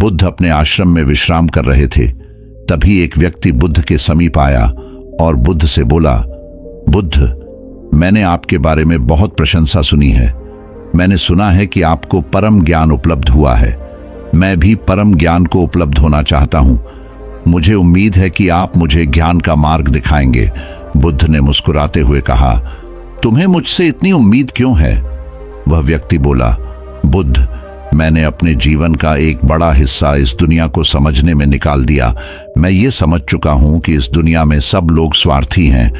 बुद्ध अपने आश्रम में विश्राम कर रहे थे। तभी एक व्यक्ति बुद्ध के समीप आया और बुद्ध से बोला, बुद्ध, मैंने आपके बारे में बहुत प्रशंसा सुनी है। मैंने सुना है कि आपको परम ज्ञान उपलब्ध हुआ है। मैं भी परम ज्ञान को उपलब्ध होना चाहता हूं। मुझे उम्मीद है कि आप मुझे ज्ञान का मार्ग दिखाएंगे। बुद्ध ने मुस्कुराते हुए कहा, तुम्हें मुझसे इतनी उम्मीद क्यों है? वह व्यक्ति बोला, बुद्ध, मैंने अपने जीवन का एक बड़ा हिस्सा इस दुनिया को समझने में निकाल दिया। मैं ये समझ चुका हूं कि इस दुनिया में सब लोग स्वार्थी हैं।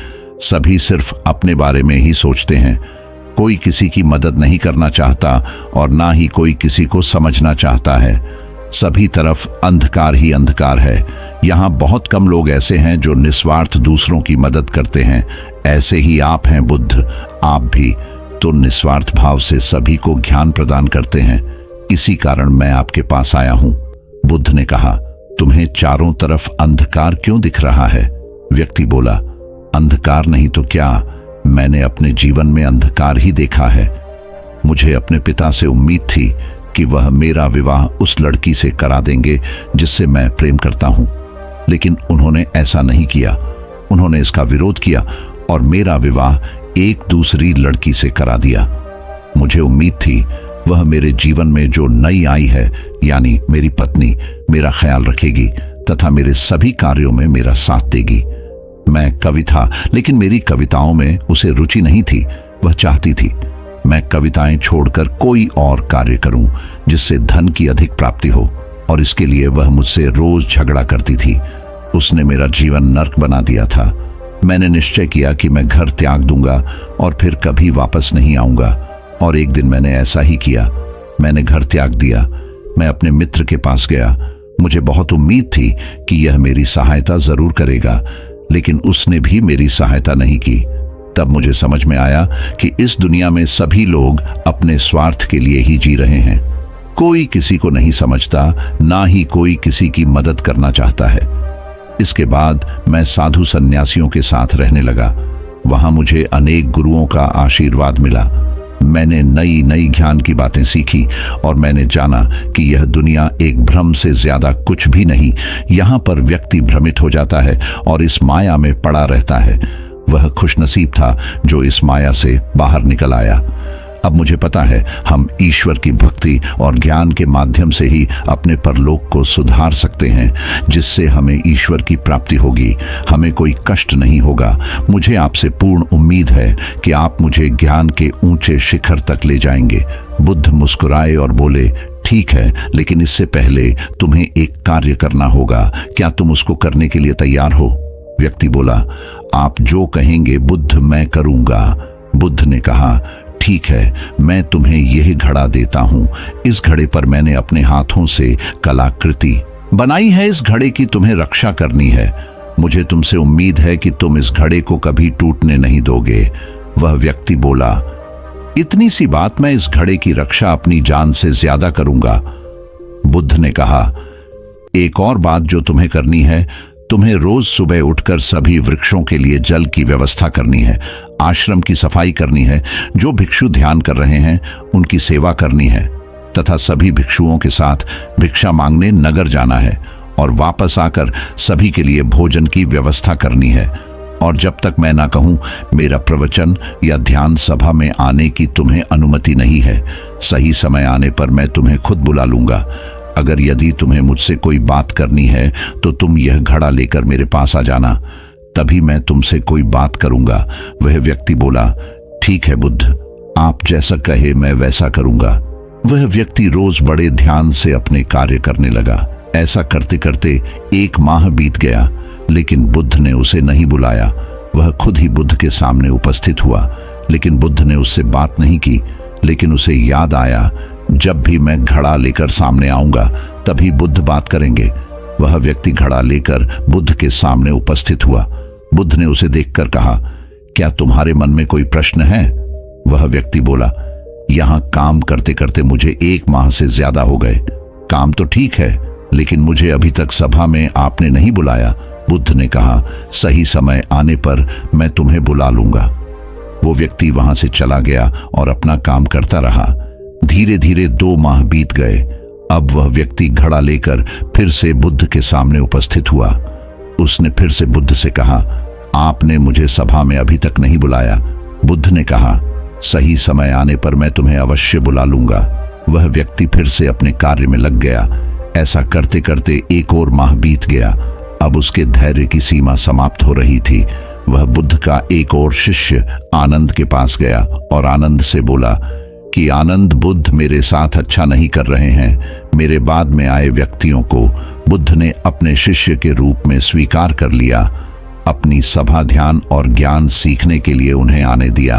सभी सिर्फ अपने बारे में ही सोचते हैं। कोई किसी की मदद नहीं करना चाहता और ना ही कोई किसी को समझना चाहता है। सभी तरफ अंधकार ही अंधकार है। यहाँ बहुत कम लोग ऐसे हैं जो निस्वार्थ दूसरों की मदद करते हैं। ऐसे ही आप हैं बुद्ध, आप भी तो निस्वार्थ भाव से सभी को ज्ञान प्रदान करते हैं। इसी कारण मैं आपके पास आया हूं। बुद्ध ने कहा, तुम्हें चारों तरफ अंधकार क्यों दिख रहा है? व्यक्ति बोला, अंधकार नहीं तो क्या, मैंने अपने जीवन में अंधकार ही देखा है। मुझे अपने पिता से उम्मीद थी कि वह मेरा विवाह उस लड़की से करा देंगे जिससे मैं प्रेम करता हूं, लेकिन उन्होंने ऐसा नहीं किया। उन्होंने इसका विरोध किया और मेरा विवाह एक दूसरी लड़की से करा दिया। मुझे उम्मीद थी वह मेरे जीवन में जो नई आई है, यानी मेरी पत्नी, मेरा ख्याल रखेगी तथा मेरे सभी कार्यों में मेरा साथ देगी। मैं कवि था, लेकिन मेरी कविताओं में उसे रुचि नहीं थी। वह चाहती थी मैं कविताएं छोड़कर कोई और कार्य करूं जिससे धन की अधिक प्राप्ति हो, और इसके लिए वह मुझसे रोज झगड़ा करती थी। उसने मेरा जीवन नर्क बना दिया था। मैंने निश्चय किया कि मैं घर त्याग दूंगा और फिर कभी वापस नहीं आऊंगा, और एक दिन मैंने ऐसा ही किया। मैंने घर त्याग दिया। मैं अपने मित्र के पास गया। मुझे बहुत उम्मीद थी कि यह मेरी सहायता जरूर करेगा, लेकिन उसने भी मेरी सहायता नहीं की। तब मुझे समझ में आया कि इस दुनिया में सभी लोग अपने स्वार्थ के लिए ही जी रहे हैं। कोई किसी को नहीं समझता, ना ही कोई किसी की मदद करना चाहता है। इसके बाद मैं साधु सन्यासियों के साथ रहने लगा। वहां मुझे अनेक गुरुओं का आशीर्वाद मिला। मैंने नई नई ज्ञान की बातें सीखी और मैंने जाना कि यह दुनिया एक भ्रम से ज्यादा कुछ भी नहीं। यहाँ पर व्यक्ति भ्रमित हो जाता है और इस माया में पड़ा रहता है। वह खुशनसीब था जो इस माया से बाहर निकल आया। अब मुझे पता है हम ईश्वर की भक्ति और ज्ञान के माध्यम से ही अपने परलोक को सुधार सकते हैं, जिससे हमें ईश्वर की प्राप्ति होगी। हमें कोई कष्ट नहीं होगा। मुझे आपसे पूर्ण उम्मीद है कि आप मुझे ज्ञान के ऊंचे शिखर तक ले जाएंगे। बुद्ध मुस्कुराए और बोले, ठीक है, लेकिन इससे पहले तुम्हें एक कार्य करना होगा। क्या तुम उसको करने के लिए तैयार हो? व्यक्ति बोला, आप जो कहेंगे बुद्ध, मैं करूंगा। बुद्ध ने कहा, ठीक है, मैं तुम्हें यह घड़ा देता हूं। इस घड़े पर मैंने अपने हाथों से कलाकृति बनाई है। इस घड़े की तुम्हें रक्षा करनी है। मुझे तुमसे उम्मीद है कि तुम इस घड़े को कभी टूटने नहीं दोगे। वह व्यक्ति बोला, इतनी सी बात, मैं इस घड़े की रक्षा अपनी जान से ज्यादा करूंगा। बुद्ध ने कहा, एक और बात जो तुम्हें करनी है, तुम्हें रोज सुबह उठकर सभी वृक्षों के लिए जल की व्यवस्था करनी है, आश्रम की सफाई करनी है, जो भिक्षु ध्यान कर रहे हैं उनकी सेवा करनी है, तथा सभी भिक्षुओं के साथ भिक्षा मांगने नगर जाना है और वापस आकर सभी के लिए भोजन की व्यवस्था करनी है। और जब तक मैं ना कहूं मेरा प्रवचन या ध्यान सभा में आने की तुम्हें अनुमति नहीं है। सही समय आने पर मैं तुम्हें खुद बुला लूंगा। अगर यदि तुम्हें मुझसे कोई बात करनी है तो तुम यह घड़ा लेकर मेरे पास आ जाना, तभी मैं तुमसे कोई बात करूंगा। वह व्यक्ति बोला, ठीक है बुद्ध, आप जैसा कहे मैं वैसा करूंगा। वह व्यक्ति रोज बड़े ध्यान से अपने कार्य करने लगा। ऐसा करते करते 1 माह बीत गया, लेकिन बुद्ध ने उसे नहीं बुलाया। वह खुद ही बुद्ध के सामने उपस्थित हुआ, लेकिन बुद्ध ने उससे बात नहीं की। लेकिन उसे याद आया, जब भी मैं घड़ा लेकर सामने आऊंगा तभी बुद्ध बात करेंगे। वह व्यक्ति घड़ा लेकर बुद्ध के सामने उपस्थित हुआ। बुद्ध ने उसे देखकर कहा, क्या तुम्हारे मन में कोई प्रश्न है? वह व्यक्ति बोला, यहां काम करते करते मुझे 1 माह से ज्यादा हो गए। काम तो ठीक है, लेकिन मुझे अभी तक सभा में आपने नहीं बुलाया। बुद्ध ने कहा, सही समय आने पर मैं तुम्हें बुला लूंगा। वो व्यक्ति वहां से चला गया और अपना काम करता रहा। धीरे धीरे 2 माह बीत गए। अब वह व्यक्ति घड़ा लेकर फिर से बुद्ध के सामने उपस्थित हुआ। उसने फिर से बुद्ध से कहा, आपने मुझे सभा में अभी तक नहीं बुलाया। बुद्ध ने कहा, सही समय आने पर मैं तुम्हें अवश्य बुला लूंगा। वह व्यक्ति फिर से अपने कार्य में लग गया। ऐसा करते करते 1 और माह बीत गया। अब उसके धैर्य की सीमा समाप्त हो रही थी। वह बुद्ध का एक और शिष्य आनंद के पास गया और आनंद से बोला कि आनंद, बुद्ध मेरे साथ अच्छा नहीं कर रहे हैं। मेरे बाद में आए व्यक्तियों को बुद्ध ने अपने शिष्य के रूप में स्वीकार कर लिया। अपनी सभा ध्यान और ज्ञान सीखने के लिए उन्हें आने दिया।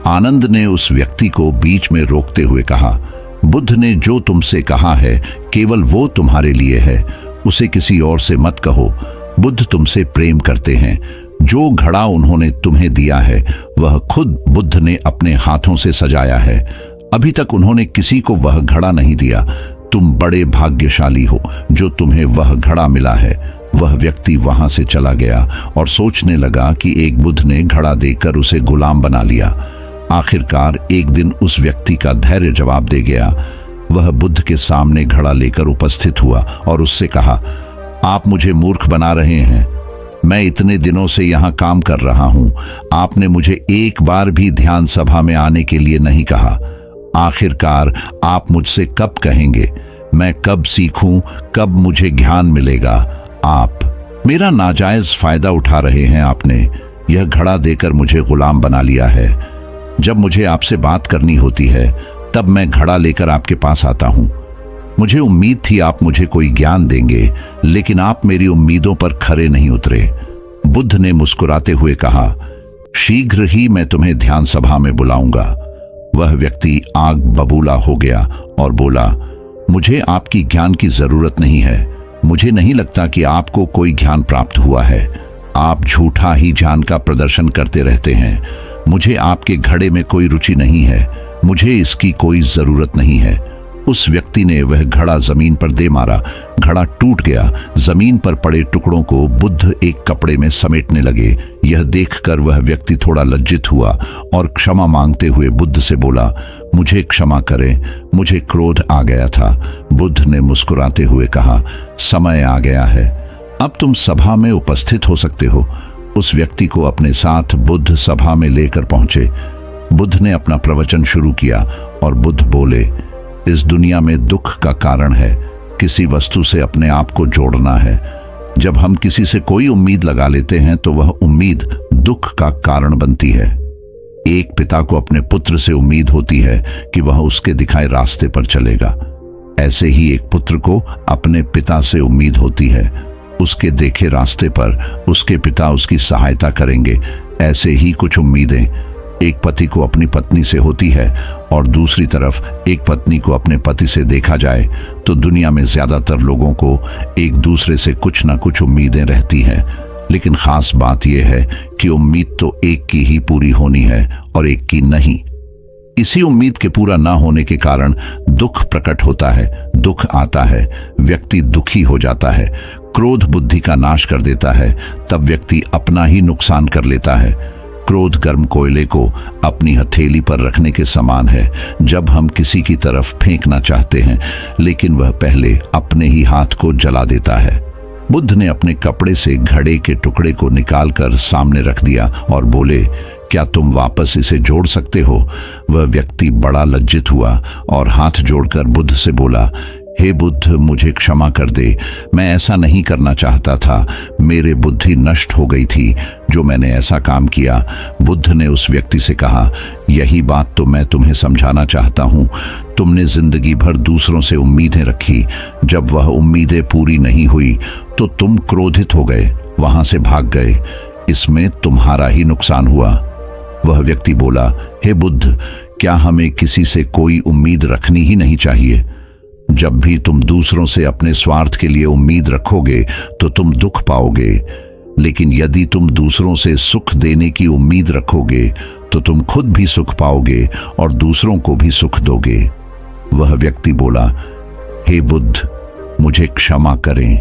आनंद ने उस व्यक्ति को बीच में रोकते हुए कहा, बुद्ध ने जो तुमसे कहा है केवल वो तुम्हारे लिए है, उसे किसी और से मत कहो। बुद्ध तुमसे प्रेम करते हैं। जो घड़ा उन्होंने तुम्हें दिया है वह खुद बुद्ध ने अपने हाथों से सजाया है। अभी तक उन्होंने किसी को वह घड़ा नहीं दिया। तुम बड़े भाग्यशाली हो जो तुम्हें वह घड़ा मिला है। वह व्यक्ति वहां से चला गया और सोचने लगा कि एक बुद्ध ने घड़ा देकर उसे गुलाम बना लिया। आखिरकार एक दिन उस व्यक्ति का धैर्य जवाब दे गया। वह बुद्ध के सामने घड़ा लेकर उपस्थित हुआ और उससे कहा, आप मुझे मूर्ख बना रहे हैं। मैं इतने दिनों से यहाँ काम कर रहा हूँ। आपने मुझे एक बार भी ध्यान सभा में आने के लिए नहीं कहा। आखिरकार आप मुझसे कब कहेंगे? मैं कब सीखूं? कब मुझे ज्ञान मिलेगा? आप मेरा नाजायज फायदा उठा रहे हैं। आपने यह घड़ा देकर मुझे गुलाम बना लिया है। जब मुझे आपसे बात करनी होती है तब मैं घड़ा लेकर आपके पास आता हूँ। मुझे उम्मीद थी आप मुझे कोई ज्ञान देंगे, लेकिन आप मेरी उम्मीदों पर खरे नहीं उतरे। बुद्ध ने मुस्कुराते हुए कहा, शीघ्र ही मैं तुम्हें ध्यान सभा में बुलाऊंगा। वह व्यक्ति आग बबूला हो गया और बोला, मुझे आपकी ज्ञान की जरूरत नहीं है। मुझे नहीं लगता कि आपको कोई ज्ञान प्राप्त हुआ है। आप झूठा ही ज्ञान का प्रदर्शन करते रहते हैं। मुझे आपके घड़े में कोई रुचि नहीं है। मुझे इसकी कोई जरूरत नहीं है। उस व्यक्ति ने वह घड़ा जमीन पर दे मारा। घड़ा टूट गया। जमीन पर पड़े टुकड़ों को बुद्ध एक कपड़े में समेटने लगे। यह देखकर वह व्यक्ति थोड़ा लज्जित हुआ और क्षमा मांगते हुए बुद्ध से बोला, मुझे क्षमा करें, मुझे क्रोध आ गया था। बुद्ध ने मुस्कुराते हुए कहा, समय आ गया है, अब तुम सभा में उपस्थित हो सकते हो। उस व्यक्ति को अपने साथ बुद्ध सभा में लेकर पहुंचे। बुद्ध ने अपना प्रवचन शुरू किया और बुद्ध बोले, इस दुनिया में दुख का कारण है किसी वस्तु से अपने आप को जोड़ना है। जब हम किसी से कोई उम्मीद लगा लेते हैं तो वह उम्मीद दुख का कारण बनती है। एक पिता को अपने पुत्र से उम्मीद होती है कि वह उसके दिखाए रास्ते पर चलेगा। ऐसे ही एक पुत्र को अपने पिता से उम्मीद होती है, उसके देखे रास्ते पर उसके पिता उसकी सहायता करेंगे। ऐसे ही कुछ उम्मीदें एक पति को अपनी पत्नी से होती है और दूसरी तरफ एक पत्नी को अपने पति से देखा जाए तो दुनिया में ज्यादातर लोगों को एक दूसरे से कुछ ना कुछ उम्मीदें रहती हैं। लेकिन खास बात यह है कि उम्मीद तो एक की ही पूरी होनी है और एक की नहीं। इसी उम्मीद के पूरा ना होने के कारण दुख प्रकट होता है। दुख आता है, व्यक्ति दुखी हो जाता है। क्रोध बुद्धि का नाश कर देता है, तब व्यक्ति अपना ही नुकसान कर लेता है। क्रोध गर्म कोयले को अपनी हथेली पर रखने के समान है। जब हम किसी की तरफ फेंकना चाहते हैं लेकिन वह पहले अपने ही हाथ को जला देता है। बुद्ध ने अपने कपड़े से घड़े के टुकड़े को निकालकर सामने रख दिया और बोले, क्या तुम वापस इसे जोड़ सकते हो? वह व्यक्ति बड़ा लज्जित हुआ और हाथ जोड़कर बुद्ध से बोला, हे बुद्ध, मुझे क्षमा कर दे। मैं ऐसा नहीं करना चाहता था। मेरे बुद्धि नष्ट हो गई थी जो मैंने ऐसा काम किया। बुद्ध ने उस व्यक्ति से कहा, यही बात तो मैं तुम्हें समझाना चाहता हूँ। तुमने जिंदगी भर दूसरों से उम्मीदें रखी। जब वह उम्मीदें पूरी नहीं हुई तो तुम क्रोधित हो गए, वहां से भाग गए। इसमें तुम्हारा ही नुकसान हुआ। वह व्यक्ति बोला, हे बुद्ध, क्या हमें किसी से कोई उम्मीद रखनी ही नहीं चाहिए? जब भी तुम दूसरों से अपने स्वार्थ के लिए उम्मीद रखोगे तो तुम दुख पाओगे, लेकिन यदि तुम दूसरों से सुख देने की उम्मीद रखोगे तो तुम खुद भी सुख पाओगे और दूसरों को भी सुख दोगे। वह व्यक्ति बोला, हे बुद्ध, मुझे क्षमा करें,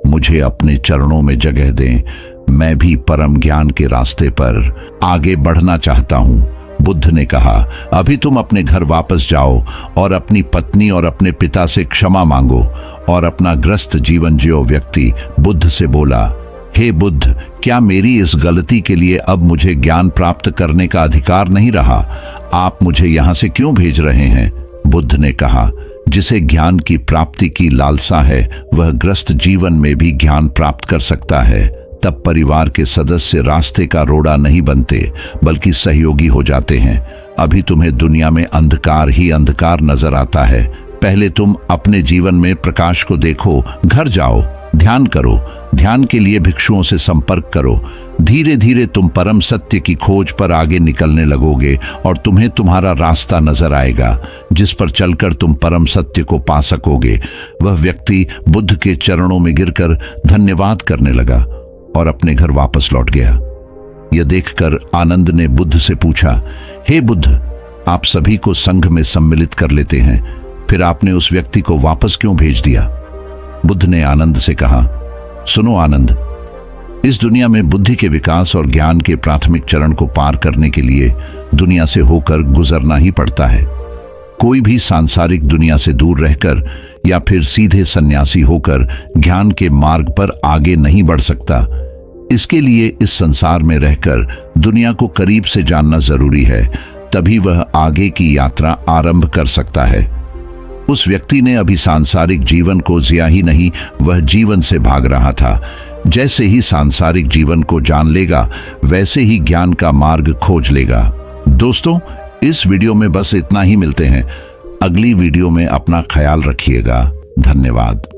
मुझे अपने चरणों में जगह दें। मैं भी परम ज्ञान के रास्ते पर आगे बढ़ना चाहता हूँ। बुद्ध ने कहा, अभी तुम अपने घर वापस जाओ और अपनी पत्नी और अपने पिता से क्षमा मांगो और अपना ग्रस्त जीवन जियो। व्यक्ति बुद्ध से बोला, हे बुद्ध, क्या मेरी इस गलती के लिए अब मुझे ज्ञान प्राप्त करने का अधिकार नहीं रहा? आप मुझे यहाँ से क्यों भेज रहे हैं? बुद्ध ने कहा, जिसे ज्ञान की प्राप्ति की लालसा है वह ग्रस्त जीवन में भी ज्ञान प्राप्त कर सकता है। तब परिवार के सदस्य रास्ते का रोड़ा नहीं बनते बल्कि सहयोगी हो जाते हैं। अभी तुम्हें दुनिया में अंधकार ही अंधकार नजर आता है। पहले तुम अपने जीवन में प्रकाश को देखो। घर जाओ, ध्यान करो। ध्यान के लिए भिक्षुओं से संपर्क करो। धीरे धीरे तुम परम सत्य की खोज पर आगे निकलने लगोगे और तुम्हें तुम्हारा रास्ता नजर आएगा जिस पर चलकर तुम परम सत्य को पा सकोगे। वह व्यक्ति बुद्ध के चरणों में गिरकर धन्यवाद करने लगा और अपने घर वापस लौट गया। यह देखकर आनंद ने बुद्ध से पूछा, हे बुद्ध, आप सभी को संघ में सम्मिलित कर लेते हैं, फिर आपने उस व्यक्ति को वापस क्यों भेज दिया? बुद्ध ने आनंद से कहा, सुनो आनंद, इस दुनिया में बुद्धि के विकास और ज्ञान के प्राथमिक चरण को पार करने के लिए दुनिया से होकर गुजरना ही पड़ता है। कोई भी सांसारिक दुनिया से दूर रहकर या फिर सीधे सन्यासी होकर ज्ञान के मार्ग पर आगे नहीं बढ़ सकता। इसके लिए इस संसार में रहकर दुनिया को करीब से जानना जरूरी है, तभी वह आगे की यात्रा आरंभ कर सकता है। उस व्यक्ति ने अभी सांसारिक जीवन को जिया ही नहीं, वह जीवन से भाग रहा था। जैसे ही सांसारिक जीवन को जान लेगा वैसे ही ज्ञान का मार्ग खोज लेगा। दोस्तों, इस वीडियो में बस इतना ही। मिलते हैं अगली वीडियो में। अपना ख्याल रखिएगा। धन्यवाद।